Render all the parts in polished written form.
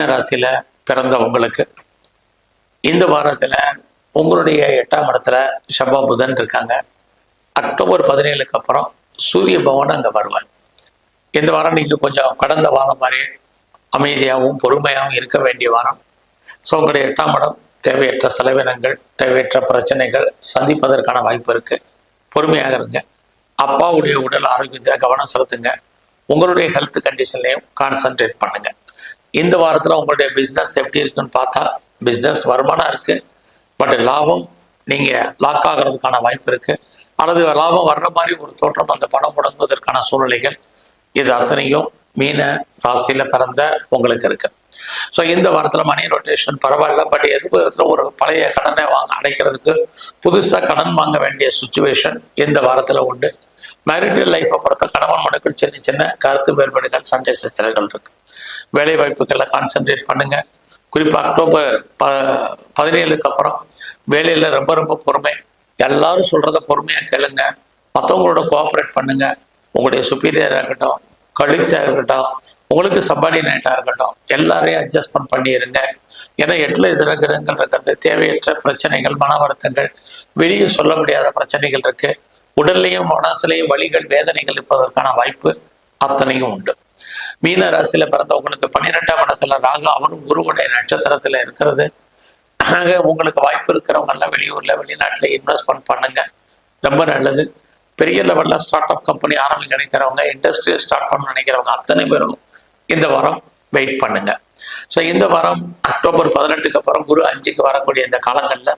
ராசியில பிறந்த உங்களுக்கு இந்த வாரத்துல உங்களுடைய 8ஆம் இடத்துல செவ்வாய் புதன் இருக்காங்க. அக்டோபர் 17க்கு அப்புறம் சூரிய பகவான் அங்க வருவார். இந்த வாரம் நீங்க கொஞ்சம் கடந்த வாரம் மாதிரி அமைதியாகவும் பொறுமையாகவும் இருக்க வேண்டிய வாரம். ஸோ உங்களுடைய 8ஆம் இடம் தேவையற்ற செலவினங்கள், தேவையற்ற பிரச்சனைகள் சந்திப்பதற்கான வாய்ப்பு இருக்கு. பொறுமையாக இருங்க. அப்பாவுடைய உடல் ஆரோக்கியத்தை கவனம் செலுத்துங்க. உங்களுடைய ஹெல்த் கண்டிஷன்லையும் கான்சென்ட்ரேட் பண்ணுங்க. இந்த வாரத்தில் உங்களுடைய பிஸ்னஸ் எப்படி இருக்குன்னு பார்த்தா பிஸ்னஸ் வருமானம் இருக்கு, பட் லாபம் நீங்கள் லாக் ஆகிறதுக்கான வாய்ப்பு இருக்கு, அல்லது லாபம் வர்ற மாதிரி ஒரு தோற்றம் அந்த பணம் முடங்குவதற்கான சூழ்நிலைகள் இது அத்தனையும் மீன ராசியில் பிறந்த உங்களுக்கு இருக்கு. ஸோ இந்த வாரத்தில் மணி ரொட்டேஷன் பரவாயில்ல, பட் எதிர்பார்த்துல ஒரு பழைய கடனை அடைக்கிறதுக்கு புதுசாக கடன் வாங்க வேண்டிய சுச்சுவேஷன் இந்த வாரத்தில் உண்டு. மேரிட்டல் லைஃப்பை பொறுத்த கணவன் மனுக்கள் சின்ன சின்ன கருத்து வேறுபாடுகள், சண்டை சச்சரவுகள் இருக்கு. வேலை வாய்ப்புகளில் கான்சென்ட்ரேட் பண்ணுங்க. குறிப்பாக அக்டோபர் 17க்கு அப்புறம் வேலையில் ரொம்ப ரொம்ப பொறுமை. எல்லாரும் சொல்றத பொறுமையாக கேளுங்க. மற்றவங்களோட கோஆப்ரேட் பண்ணுங்க. உங்களுடைய சுப்பீரியராக இருக்கட்டும், கலீக்ஸாக இருக்கட்டும், உங்களுக்கு சப்பார்டினேட்டாக இருக்கட்டும், எல்லாரையும் அட்ஜஸ்ட்மெண்ட் பண்ணிடுங்க. ஏன்னா 8ல் இதில் கிரகங்கள் இருக்கிறது தேவையற்ற பிரச்சனைகள், மன வருத்தங்கள், வெளியே சொல்ல முடியாத பிரச்சனைகள் இருக்கு. உடல்லையும் மனசுலையும் வலிகள், வேதனைகள் இருப்பதற்கான வாய்ப்பு அத்தனையும் உண்டு. மீன ராசியில பிறந்தவங்களுக்கு 12ஆம் இடத்துல ராகு, அவரும் குருவுடைய நட்சத்திரத்துல இருக்கிறது. உங்களுக்கு வாய்ப்பு இருக்கிறவங்க எல்லாம் வெளியூர்ல வெளிநாட்டுல இன்வெஸ்ட்மெண்ட் பண்ணுங்க, ரொம்ப நல்லது. பெரிய லெவல்ல ஸ்டார்ட் அப் கம்பெனி ஆரம்பிக்க நினைக்கிறவங்க, இண்டஸ்ட்ரியை ஸ்டார்ட் பண்ண நினைக்கிறவங்க அத்தனை பேரும் இந்த வாரம் வெயிட் பண்ணுங்க. ஸோ இந்த வாரம் அக்டோபர் 18க்கு அப்புறம் குரு 5க்கு வரக்கூடிய இந்த காலங்கள்ல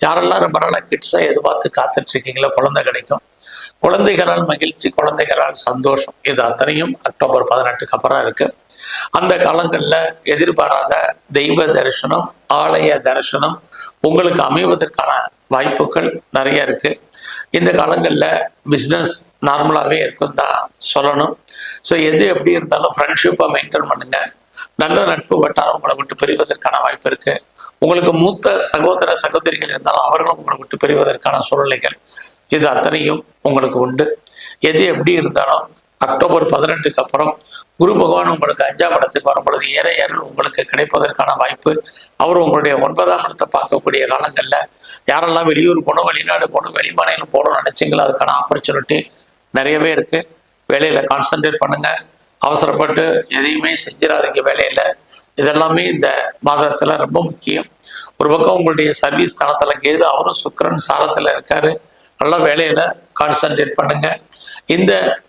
யாரெல்லாம் ரொம்ப நாளாக கிட்ஸை எதிர்பார்த்து காத்துட்டு இருக்கீங்களோ குழந்தை கிடைக்கும். குழந்தைகளால் மகிழ்ச்சி, குழந்தைகளால் சந்தோஷம், இது அத்தனையும் அக்டோபர் 18க்கு அப்புறம் இருக்கு. அந்த காலங்களில் எதிர்பாராத தெய்வ தரிசனம், ஆலய தரிசனம் உங்களுக்கு அமைவதற்கான வாய்ப்புகள் நிறைய இருக்கு. இந்த காலங்களில் பிஸ்னஸ் நார்மலாகவே இருக்கும் தான் சொல்லணும். ஸோ எது எப்படி இருந்தாலும் ஃப்ரெண்ட்ஷிப்பை மெயின்டைன் பண்ணுங்க. நல்ல நட்பு வட்டாரம் உங்களை விட்டு பிரிவதற்கான வாய்ப்பு இருக்கு. உங்களுக்கு மூத்த சகோதர சகோதரிகள் இருந்தாலும் அவர்களும் உங்களை விட்டு பிரிவதற்கான சூழ்நிலைகள் இது அத்தனையும் உங்களுக்கு உண்டு. எது எப்படி இருந்தாலும் அக்டோபர் 18க்கு அப்புறம் குரு பகவான் உங்களுக்கு 5ஆம் இடத்துக்கு வரும்பொழுது ஏறையர்கள் உங்களுக்கு கிடைப்பதற்கான வாய்ப்பு. அவர் உங்களுடைய 9ஆம் இடத்தை பார்க்கக்கூடிய காலங்களில் யாரெல்லாம் வெளியூர் போகணும், வெளிநாடு போகணும், வெளிமாநிலம் போகணும்னு நினைச்சிங்களோ அதுக்கான ஆப்பர்ச்சுனிட்டி நிறையவே இருக்கு. வேலையில கான்சென்ட்ரேட் பண்ணுங்க. அவசரப்பட்டு எதையுமே செஞ்சிடாதீங்க வேலையில. இதெல்லாமே இந்த மாதத்துல ரொம்ப முக்கியம். ஒரு பக்கம் உங்களுடைய சர்வீஸ் ஸ்தானத்துல கேது, அவரும் சுக்கிரன் சாரத்துல இருக்காரு. நல்லா வேலையில கான்சென்ட்ரேட் பண்ணுங்க. இந்த